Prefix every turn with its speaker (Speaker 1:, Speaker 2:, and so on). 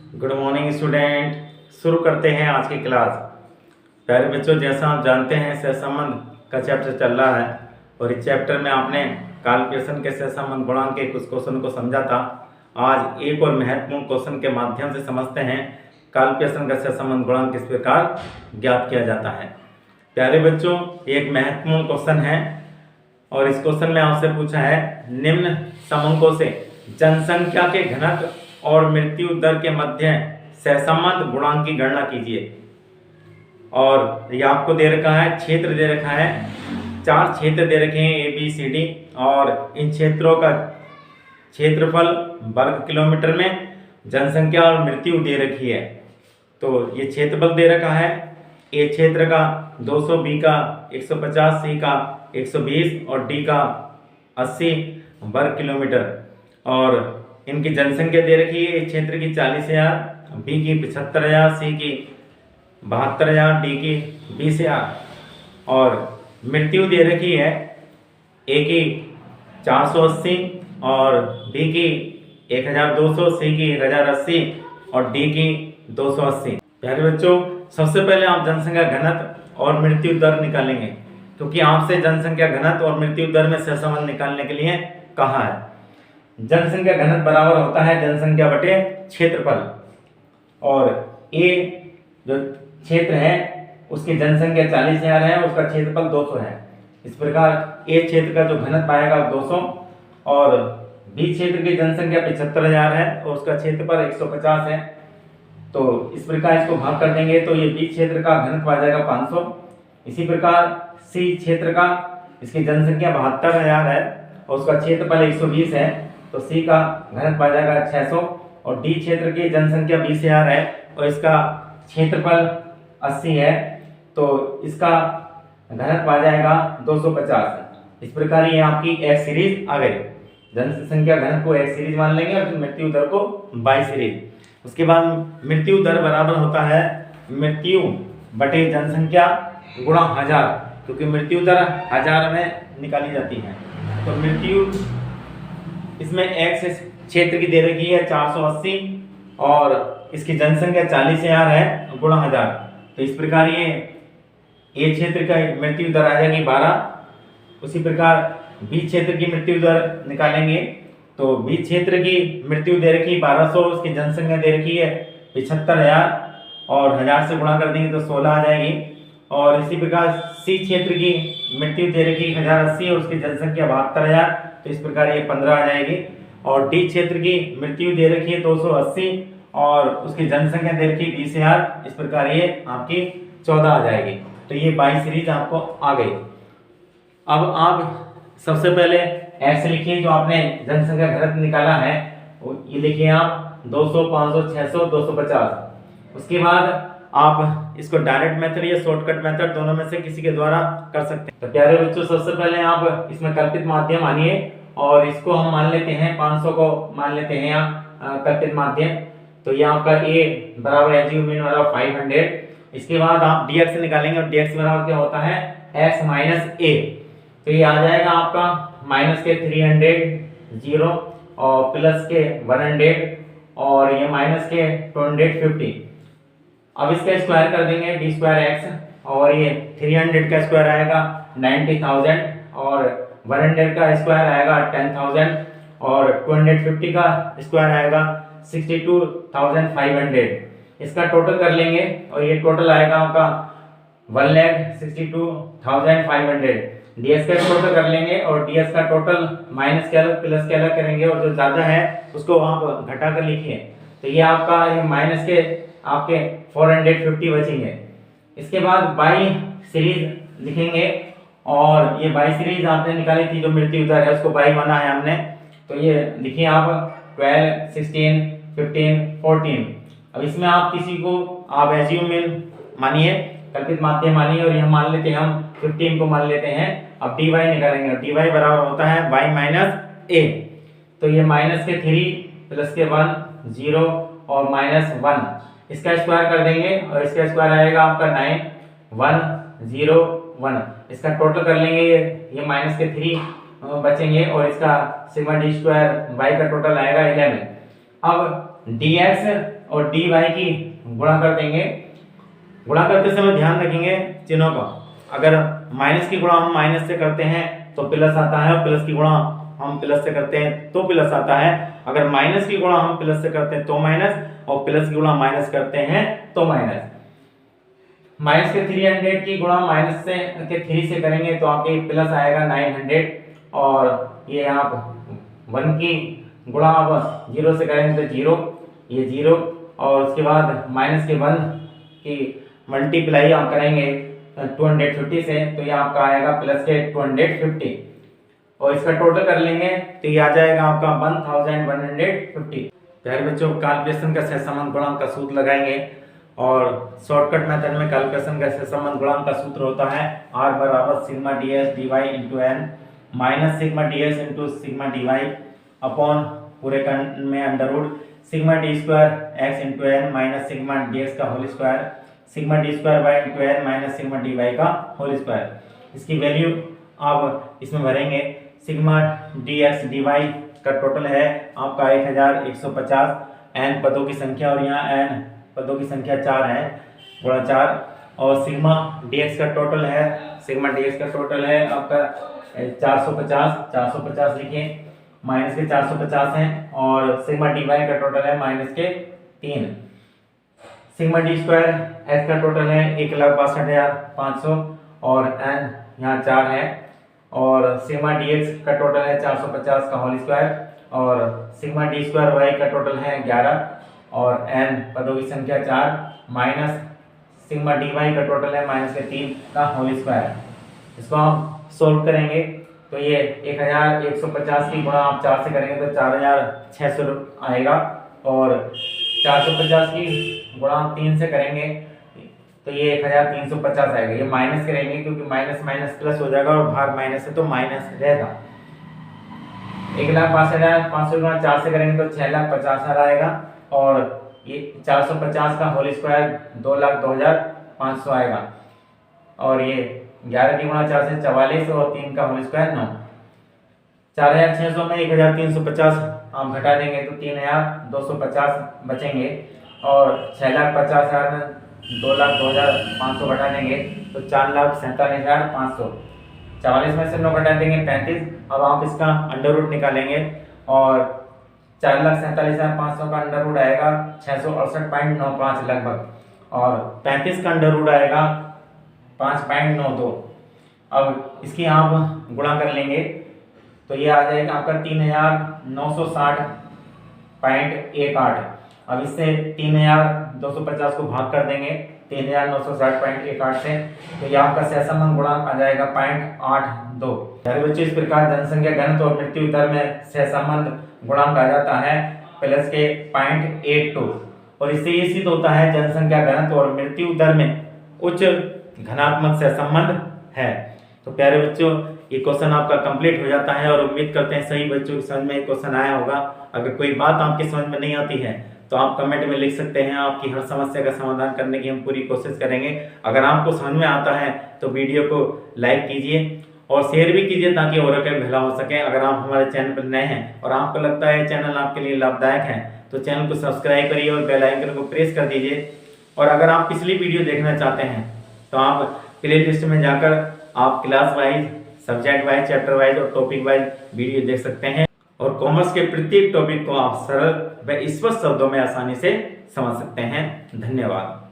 Speaker 1: Good morning student. शुरू करते हैं आज की क्लास। प्यारे बच्चों, जैसा आप जानते हैं सहसंबंध का चैप्टर चल रहा है और इस चैप्टर में आपने काल्पनिक के सहसंबंध गुणांक के कुछ क्वेश्चन को समझा था। आज एक और महत्वपूर्ण क्वेश्चन के माध्यम से समझते हैं काल्पनिक का सहसंबंध गुणांक किस प्रकार ज्ञात किया जाता है। प्यारे बच्चों, एक महत्वपूर्ण क्वेश्चन है और इस क्वेश्चन में आपसे पूछा है निम्न समंकों से जनसंख्या के घनत्व और मृत्यु दर के मध्य सहसंबंध गुणांक की गणना कीजिए। और ये आपको दे रखा है, क्षेत्र दे रखा है, 4 क्षेत्र दे रखे हैं ABCD और इन क्षेत्रों का क्षेत्रफल वर्ग किलोमीटर में, जनसंख्या और मृत्यु दे रखी है। तो ये क्षेत्रफल दे रखा है, ए क्षेत्र का 200, बी का 150, सी का 120 और डी का 80 वर्ग किलोमीटर। और इनकी जनसंख्या दे रखी है, एक क्षेत्र की 40,000, बी की 75,000, सी की 72,000, डी की 20,000 और मृत्यु दे रखी है, ए की 480 और बी की 1,200, सी की 1,080 और डी की 280। प्यारे बच्चों, सबसे पहले आप जनसंख्या घनत्व और मृत्यु दर निकालेंगे, क्योंकि आपसे जनसंख्या घनत्व और मृत्यु दर में सहसंबंध निकालने के लिए कहा है। जनसंख्या घनत्व बराबर होता है जनसंख्या बटे क्षेत्रफल, और ए जो क्षेत्र है उसकी जनसंख्या 40,000 है, उसका क्षेत्रफल 200 है। इस प्रकार ए क्षेत्र का जो घनत्व आएगा 200 और बी क्षेत्र की जनसंख्या 75,000 है और उसका क्षेत्रफल 150 है। तो इस प्रकार इसको भाग कर देंगे तो ये बी क्षेत्र का घनत्व आ जाएगा 500। इसी प्रकार सी क्षेत्र का, इसकी जनसंख्या 72,000 है और उसका क्षेत्रफल 120 है, तो सी का घनत्व आ जाएगा 600। और डी क्षेत्र की जनसंख्या 20,000 है और इसका क्षेत्रफल 80 है, तो इसका घनत्व आ जाएगा 250। इस प्रकार ये आपकी एक्स सीरीज आ गई। जनसंख्या घनत्व को एक्स सीरीज मान लेंगे और फिर मृत्यु दर को वाई सीरीज। उसके बाद मृत्यु दर बराबर होता है मृत्यु बटे जनसंख्या गुणा 1000, क्योंकि मृत्यु दर 1000 में निकाली जाती है। तो मृत्यु इसमें एक्स क्षेत्र की दे रखी है 480 और इसकी जनसंख्या 40,000 है गुणा 1000। तो इस प्रकार ये ए क्षेत्र का मृत्यु दर आ जाएगी 12। उसी प्रकार बी क्षेत्र की मृत्यु दर निकालेंगे, तो बी क्षेत्र की मृत्यु दे रखी 1200, उसकी जनसंख्या दे रखी है 75,000 और 1000 से गुणा कर देंगे तो 16 आ जाएगी। और इसी प्रकार सी क्षेत्र की मृत्यु दे रखी 1080 और उसकी जनसंख्या 72,000, तो इस प्रकार ये 15 आ जाएगी। और डी क्षेत्र की मृत्यु दे रखी है 280 और उसकी जनसंख्या दे रखी 20,000, इस प्रकार ये आपकी 14 आ जाएगी। तो ये 22 सीरीज आपको आ गई। अब आप सबसे पहले एक्स लिखिए, जो आपने जनसंख्या घनत्व निकाला है ये लिखिए आप 200, 500, 600, 250। उसके बाद आप इसको डायरेक्ट मेथड या शॉर्टकट मेथड दोनों में से किसी के द्वारा कर सकते हैं। तो प्यारे बच्चों, सबसे पहले आप इसमें कल्पित माध्यम मानिए और इसको हम मान लेते हैं 500 को मान लेते हैं यहाँ कल्पित माध्यम। तो ये आपका a बराबर एज्यूम वाला 500। इसके बाद आप dx निकालेंगे और dx बराबर क्या होता है x माइनस a। तो ये आ जाएगा आपका माइनस के 300 0 और प्लस के 100 और ये माइनस के 250। अब इसका स्क्वायर कर देंगे d स्क्वायर x और ये 300 का स्क्वायर आएगा 90,000 और 100 का स्क्वायर आएगा 10,000 और 250 का स्क्वायर आएगा 62,500। इसका टोटल कर लेंगे और ये टोटल आएगा आपका 1,62,500। डीएस का टोटल कर लेंगे और डीएस का टोटल माइनस के अलग प्लस के अलग करेंगे और जो ज्यादा है उसको आप घटा कर लिखिए। तो ये आपका ये माइनस के आपके 450 बचेंगे। इसके बाद बाई सीरीज लिखेंगे और ये बाई सीरीज आपने निकाली थी, जो मृत्यु दर है उसको बाई माना है हमने। तो ये लिखिए आप 12, 16, 15, 14। अब इसमें आप किसी को आप एज्यूम मानिए, कल्पित माध्यम मानिए और यह मान लेते हैं हम 15 को मान लेते हैं। अब dy निकालेंगे, dy बराबर होता है y माइनस a। तो ये माइनस के 3 प्लस के 1 0 और माइनस 1, इसका स्क्वायर कर देंगे और इसका स्क्वायर आएगा आपका 9 1 0 1। इसका टोटल कर लेंगे, ये माइनस के 3 बचेंगे और इसका सिग्मा डी स्क्वायर y का टोटल आएगा 11। अब dx और dy की गुणा कर देंगे। गुणा करते समय ध्यान रखेंगे चिन्हों का, अगर माइनस की गुणा हम माइनस से करते हैं तो प्लस आता है, और प्लस की गुणा हम प्लस से करते हैं तो प्लस आता है। अगर माइनस की गुणा हम प्लस से करते हैं तो माइनस, और प्लस की गुणा माइनस करते हैं तो माइनस। माइनस के 300 की गुणा माइनस से के 3 से करेंगे तो आपके प्लस आएगा 900, और ये आप 1 की गुणा आप 0 से करेंगे तो 0, ये 0, और उसके बाद माइनस के 1 की मल्टीप्लाई आप करेंगे 250 से तो ये आपका आएगा प्लस के 250, और इसका टोटल कर लेंगे तो ये आ जाएगा आपका 1150। प्यारे बच्चों, कैलकुलेशन का सहसंबंध गुणांक का सूत्र लगाएंगे, और शॉर्टकट मेथड में कैलकुलेशन का सहसंबंध गुणांक का सूत्र होता है r बराबर sigma ds dy into N minus sigma ds into sigma dy upon पूरे में under root sigma D square X into N minus sigma ds का whole square sigma D square Y into N minus sigma D Y का whole square. इसकी value आप इसमें भरेंगे। Sigma D X D Y का total है आपका 1150, N पदों की संख्या और यहाँ एन पदों की संख्या 4 है, गुणा 4, और सिग्मा डी एक्स का टोटल है, सिग्मा डी एक्स का टोटल है आपका 450 लिखिए, माइनस के 450 हैं, और सिग्मा डी वाई का टोटल है माइनस के 3। सिग्मा डी स्क्वायर एच का टोटल है 1,62,500, और एन यहाँ 4 है, और सिग्मा डी एक्स का टोटल है 450 का होल स्क्वायर, और सिग्मा डी स्क्वायर वाई का टोटल है 11, और एन पदों की संख्या 4, माइनस सिग्मा डी वाई का टोटल है माइनस के 3 का होल स्क्वायर। इसको हम सोल्व करेंगे तो ये 1150 की गुणा आप 4 से करेंगे तो 4600 आएगा, और 450 की गुणा 3 से करेंगे तो ये 1350 आएगा। ये माइनस करेंगे क्योंकि माइनस माइनस प्लस हो जाएगा, और भाग माइनस है तो माइनस रहेगा। 1,62,500 गुणा 4 से करेंगे तो 6,50,000 आएगा, और ये 450 का होल स्क्वायर 2,02,500 आएगा, और ये 11 की गुणा 4 से 44, और 3 का होल स्क्वायर 9। 4,600 में 1,350 हम घटा देंगे तो 3,250 बचेंगे, और 6,50,000 में 2,02,500 घटा देंगे तो 4,47,500। 44 में से 9 घटा देंगे 35। अब आप इसका अंडर रूट निकालेंगे, और 4,47,500 का अंडर रूट आएगा 668.95 लगभग, और 35 का अंडर रूट आएगा 5.92। अब इसकी आप गुणा कर लेंगे तो ये आ जाएगा आपका 3,960.18। अब इससे 3,250 को भाग कर देंगे 3,960.18 से, तो ये आपका सहसंबंध गुणांक आ जाएगा 0.82। प्यारे बच्चों, इस प्रकार जनसंख्या घनत्व और मृत्यु दर में सहसंबंध गुणांक आ जाता है प्लस के 0.82, और इससे ये सिद्ध होता है जनसंख्या घनत्व और मृत्यु दर में उच्च घनात्मक सहसंबंध है। तो प्यारे बच्चों, ये क्वेश्चन आपका कंप्लीट हो जाता है, और उम्मीद करते हैं सही बच्चों की समझ में एक क्वेश्चन आया होगा। अगर कोई बात आपकी समझ में नहीं आती है तो आप कमेंट में लिख सकते हैं, आपकी हर समस्या का समाधान करने की हम पूरी कोशिश करेंगे। अगर आपको समझ में आता है तो वीडियो को लाइक कीजिए और शेयर भी कीजिए ताकि और का भला हो सके। अगर आप हमारे चैनल पर नए हैं और आपको लगता है चैनल आपके लिए लाभदायक है तो चैनल को सब्सक्राइब करिए और बेल आइकन को प्रेस कर दीजिए। और अगर आप पिछली वीडियो देखना चाहते हैं तो आप प्ले लिस्ट में जाकर आप class wise, subject wise, chapter wise और टॉपिक वाइज वीडियो देख सकते हैं, और कॉमर्स के प्रत्येक टॉपिक को आप सरल व स्पष्ट शब्दों में आसानी से समझ सकते हैं। धन्यवाद।